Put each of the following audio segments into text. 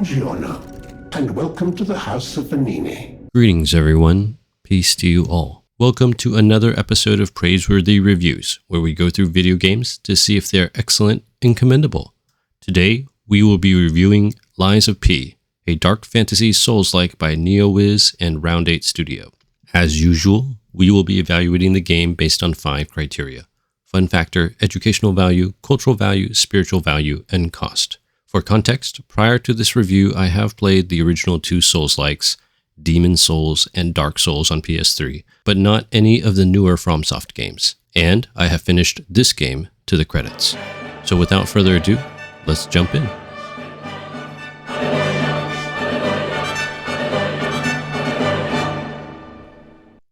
Buongiorno, and welcome to the House of Vanini. Greetings everyone, peace to you all. Welcome to another episode of Praiseworthy Reviews, where we go through video games to see if they're excellent and commendable. Today, we will be reviewing Lies of P, a dark fantasy Souls-like by NeoWiz and Round 8 Studio. As usual, we will be evaluating the game based on 5 criteria: fun factor, educational value, cultural value, spiritual value, and cost. For context, prior to this review, I have played the original 2 Souls-likes, Demon Souls and Dark Souls on PS3, but not any of the newer FromSoft games. And I have finished this game to the credits. So without further ado, let's jump in.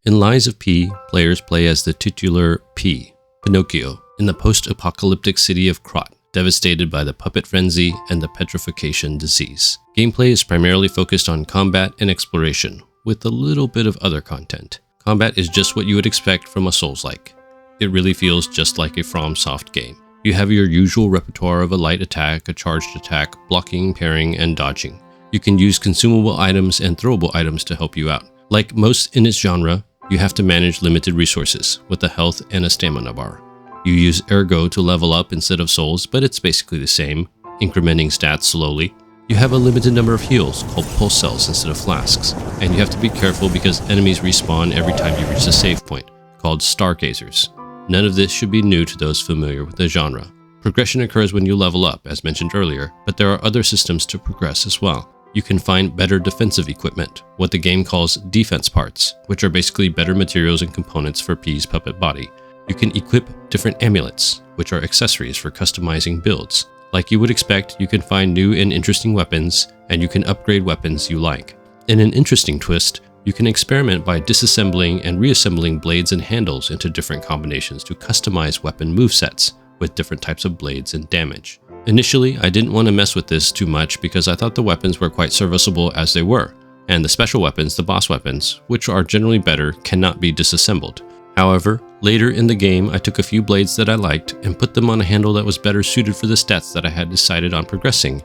In Lies of P, players play as the titular P, Pinocchio, in the post-apocalyptic city of Krot, devastated by the puppet frenzy and the petrification disease. Gameplay is primarily focused on combat and exploration, with a little bit of other content. Combat is just what you would expect from a Souls-like. It really feels just like a FromSoft game. You have your usual repertoire of a light attack, a charged attack, blocking, parrying, and dodging. You can use consumable items and throwable items to help you out. Like most in its genre, you have to manage limited resources, with a health and a stamina bar. You use Ergo to level up instead of souls, but it's basically the same, incrementing stats slowly. You have a limited number of heals, called pulse cells instead of flasks, and you have to be careful because enemies respawn every time you reach a save point, called stargazers. None of this should be new to those familiar with the genre. Progression occurs when you level up, as mentioned earlier, but there are other systems to progress as well. You can find better defensive equipment, what the game calls defense parts, which are basically better materials and components for P's puppet body. You can equip different amulets, which are accessories for customizing builds. Like you would expect, you can find new and interesting weapons, and you can upgrade weapons you like. In an interesting twist, you can experiment by disassembling and reassembling blades and handles into different combinations to customize weapon movesets with different types of blades and damage. Initially, I didn't want to mess with this too much because I thought the weapons were quite serviceable as they were, and the special weapons, the boss weapons, which are generally better, cannot be disassembled. However, later in the game, I took a few blades that I liked and put them on a handle that was better suited for the stats that I had decided on progressing,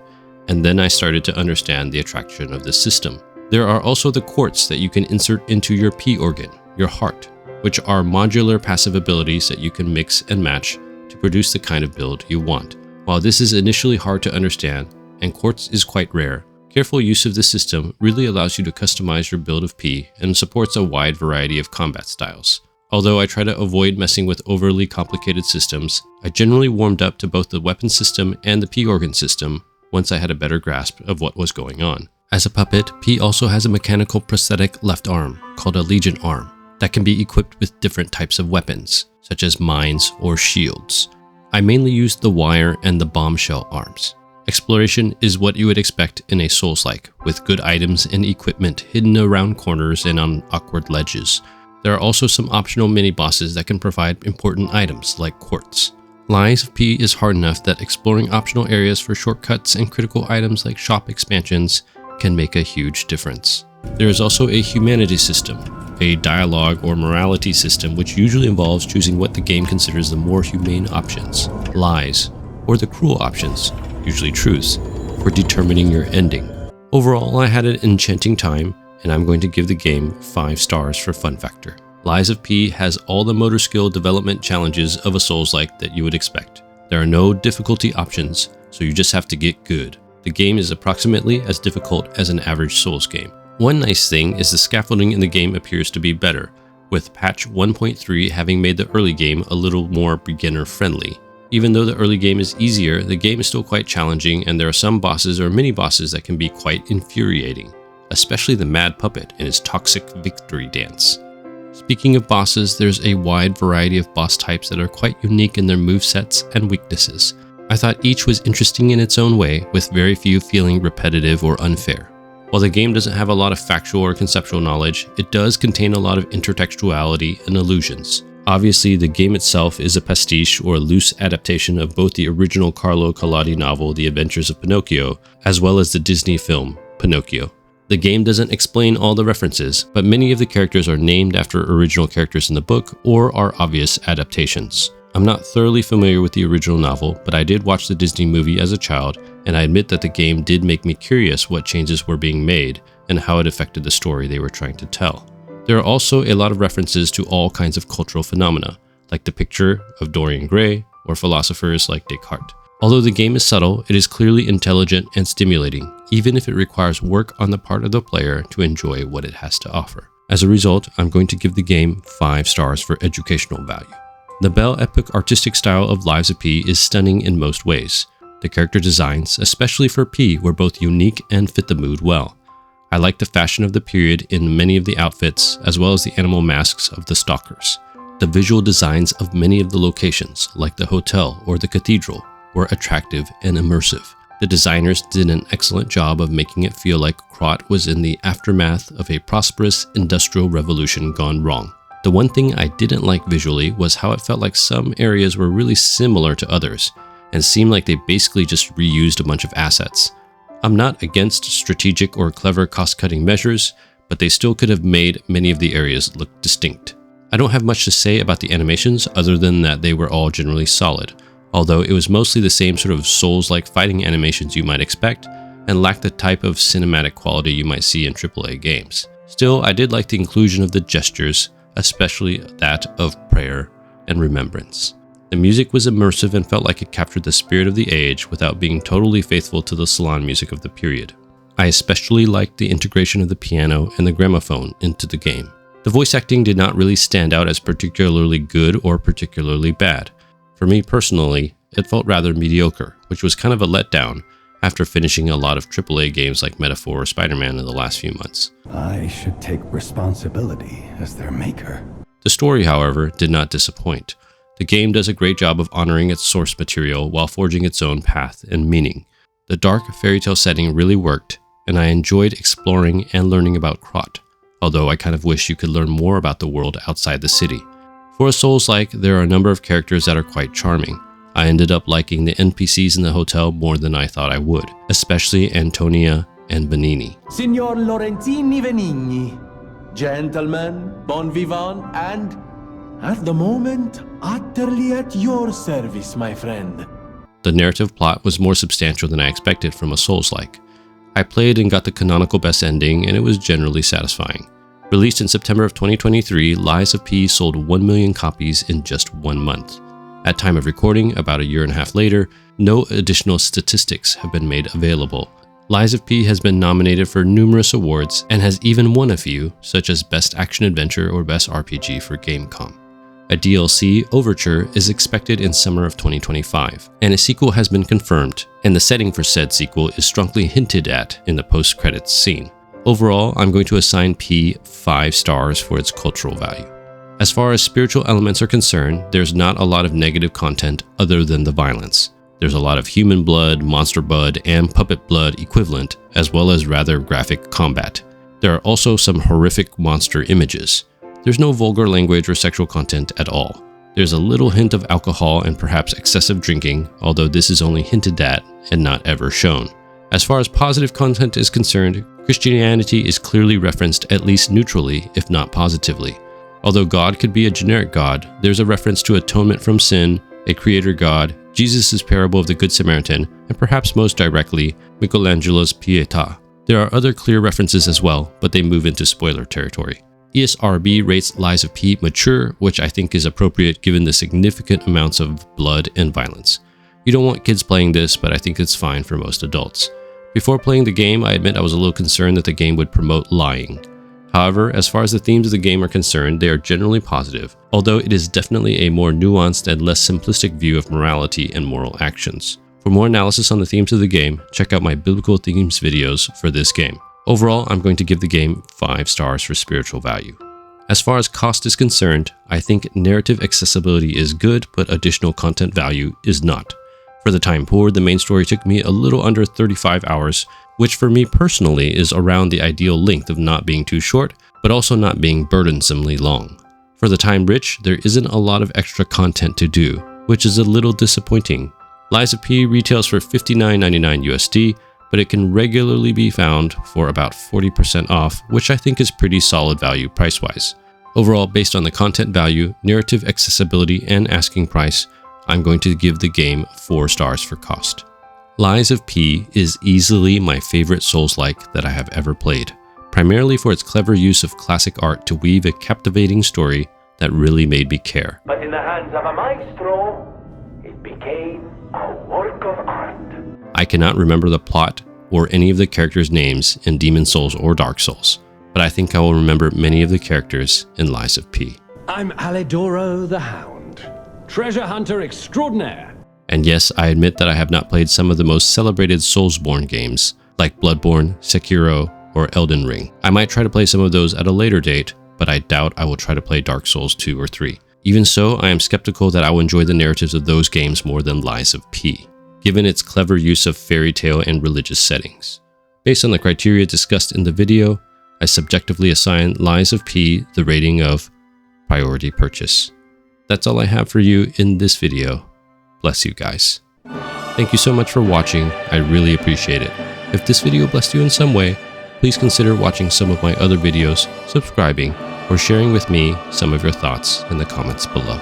and then I started to understand the attraction of this system. There are also the quartz that you can insert into your P organ, your heart, which are modular passive abilities that you can mix and match to produce the kind of build you want. While this is initially hard to understand, and quartz is quite rare, careful use of this system really allows you to customize your build of P and supports a wide variety of combat styles. Although I try to avoid messing with overly complicated systems, I generally warmed up to both the weapon system and the P organ system once I had a better grasp of what was going on. As a puppet, P also has a mechanical prosthetic left arm, called a Legion arm, that can be equipped with different types of weapons, such as mines or shields. I mainly used the wire and the bombshell arms. Exploration is what you would expect in a Souls-like, with good items and equipment hidden around corners and on awkward ledges. There are also some optional mini-bosses that can provide important items like quartz. Lies of P is hard enough that exploring optional areas for shortcuts and critical items like shop expansions can make a huge difference. There is also a humanity system, a dialogue or morality system which usually involves choosing what the game considers the more humane options, lies, or the cruel options, usually truths, for determining your ending. Overall, I had an enchanting time, and I'm going to give the game 5 stars for fun factor. Lies of P has all the motor skill development challenges of a Souls-like that you would expect. There are no difficulty options, so you just have to get good. The game is approximately as difficult as an average Souls game. One nice thing is the scaffolding in the game appears to be better, with patch 1.3 having made the early game a little more beginner-friendly. Even though the early game is easier, the game is still quite challenging, and there are some bosses or mini-bosses that can be quite infuriating, especially the Mad Puppet and his toxic victory dance. Speaking of bosses, there's a wide variety of boss types that are quite unique in their movesets and weaknesses. I thought each was interesting in its own way, with very few feeling repetitive or unfair. While the game doesn't have a lot of factual or conceptual knowledge, it does contain a lot of intertextuality and illusions. Obviously, the game itself is a pastiche or loose adaptation of both the original Carlo Collodi novel The Adventures of Pinocchio, as well as the Disney film Pinocchio. The game doesn't explain all the references, but many of the characters are named after original characters in the book or are obvious adaptations. I'm not thoroughly familiar with the original novel, but I did watch the Disney movie as a child, and I admit that the game did make me curious what changes were being made and how it affected the story they were trying to tell. There are also a lot of references to all kinds of cultural phenomena, like the picture of Dorian Gray or philosophers like Descartes. Although the game is subtle, it is clearly intelligent and stimulating, even if it requires work on the part of the player to enjoy what it has to offer. As a result, I'm going to give the game 5 stars for educational value. The Belle Epic artistic style of Lies of P is stunning in most ways. The character designs, especially for P, were both unique and fit the mood well. I like the fashion of the period in many of the outfits, as well as the animal masks of the stalkers. The visual designs of many of the locations, like the hotel or the cathedral, were attractive and immersive. The designers did an excellent job of making it feel like Krat was in the aftermath of a prosperous industrial revolution gone wrong. The one thing I didn't like visually was how it felt like some areas were really similar to others, and seemed like they basically just reused a bunch of assets. I'm not against strategic or clever cost-cutting measures, but they still could have made many of the areas look distinct. I don't have much to say about the animations other than that they were all generally solid, although it was mostly the same sort of Souls-like fighting animations you might expect, and lacked the type of cinematic quality you might see in AAA games. Still, I did like the inclusion of the gestures, especially that of prayer and remembrance. The music was immersive and felt like it captured the spirit of the age without being totally faithful to the salon music of the period. I especially liked the integration of the piano and the gramophone into the game. The voice acting did not really stand out as particularly good or particularly bad. For me personally, it felt rather mediocre, which was kind of a letdown after finishing a lot of AAA games like Metaphor or Spider-Man in the last few months. I should take responsibility as their maker. The story, however, did not disappoint. The game does a great job of honoring its source material while forging its own path and meaning. The dark fairy tale setting really worked, and I enjoyed exploring and learning about Krat, although I kind of wish you could learn more about the world outside the city. For a Souls-like, there are a number of characters that are quite charming. I ended up liking the NPCs in the hotel more than I thought I would, especially Antonia and Benigni. Signor Lorenzini Venigni, gentlemen, bon vivant, and at the moment, utterly at your service, my friend. The narrative plot was more substantial than I expected from a Souls-like. I played and got the canonical best ending, and it was generally satisfying. Released in September of 2023, Lies of P sold 1 million copies in just 1 month. At time of recording, about a year and a half later, no additional statistics have been made available. Lies of P has been nominated for numerous awards and has even won a few, such as Best Action Adventure or Best RPG for Gamecom. A DLC, Overture, is expected in summer of 2025, and a sequel has been confirmed, and the setting for said sequel is strongly hinted at in the post-credits scene. Overall, I'm going to assign P 5 stars for its cultural value. As far as spiritual elements are concerned, there's not a lot of negative content other than the violence. There's a lot of human blood, monster blood, and puppet blood equivalent, as well as rather graphic combat. There are also some horrific monster images. There's no vulgar language or sexual content at all. There's a little hint of alcohol and perhaps excessive drinking, although this is only hinted at and not ever shown. As far as positive content is concerned, Christianity is clearly referenced at least neutrally, if not positively. Although God could be a generic God, there's a reference to atonement from sin, a creator God, Jesus' parable of the Good Samaritan, and perhaps most directly, Michelangelo's Pietà. There are other clear references as well, but they move into spoiler territory. liesofp rates Lies of P mature, which I think is appropriate given the significant amounts of blood and violence. You don't want kids playing this, but I think it's fine for most adults. Before playing the game, I admit I was a little concerned that the game would promote lying. However, as far as the themes of the game are concerned, they are generally positive, although it is definitely a more nuanced and less simplistic view of morality and moral actions. For more analysis on the themes of the game, check out my biblical themes videos for this game. Overall, I'm going to give the game 5 stars for spiritual value. As far as cost is concerned, I think narrative accessibility is good, but additional content value is not. For the time poured, the main story took me a little under 35 hours, which for me personally is around the ideal length of not being too short, but also not being burdensomely long. For the time rich, there isn't a lot of extra content to do, which is a little disappointing. Lies of P retails for $59.99 USD, but it can regularly be found for about 40% off, which I think is pretty solid value price-wise. Overall, based on the content value, narrative accessibility, and asking price, I'm going to give the game 4 stars for cost. Lies of P is easily my favorite Souls-like that I have ever played, primarily for its clever use of classic art to weave a captivating story that really made me care. But in the hands of a maestro, it became a work of art. I cannot remember the plot or any of the characters' names in Demon Souls or Dark Souls, but I think I will remember many of the characters in Lies of P. I'm Alidoro the Hound, treasure hunter extraordinaire. And yes, I admit that I have not played some of the most celebrated Soulsborne games, like Bloodborne, Sekiro, or Elden Ring. I might try to play some of those at a later date, but I doubt I will try to play Dark Souls 2 or 3. Even so, I am skeptical that I will enjoy the narratives of those games more than Lies of P, given its clever use of fairy tale and religious settings. Based on the criteria discussed in the video, I subjectively assign Lies of P the rating of priority purchase. That's all I have for you in this video. Bless you guys. Thank you so much for watching. I really appreciate it. If this video blessed you in some way, please consider watching some of my other videos, subscribing, or sharing with me some of your thoughts in the comments below.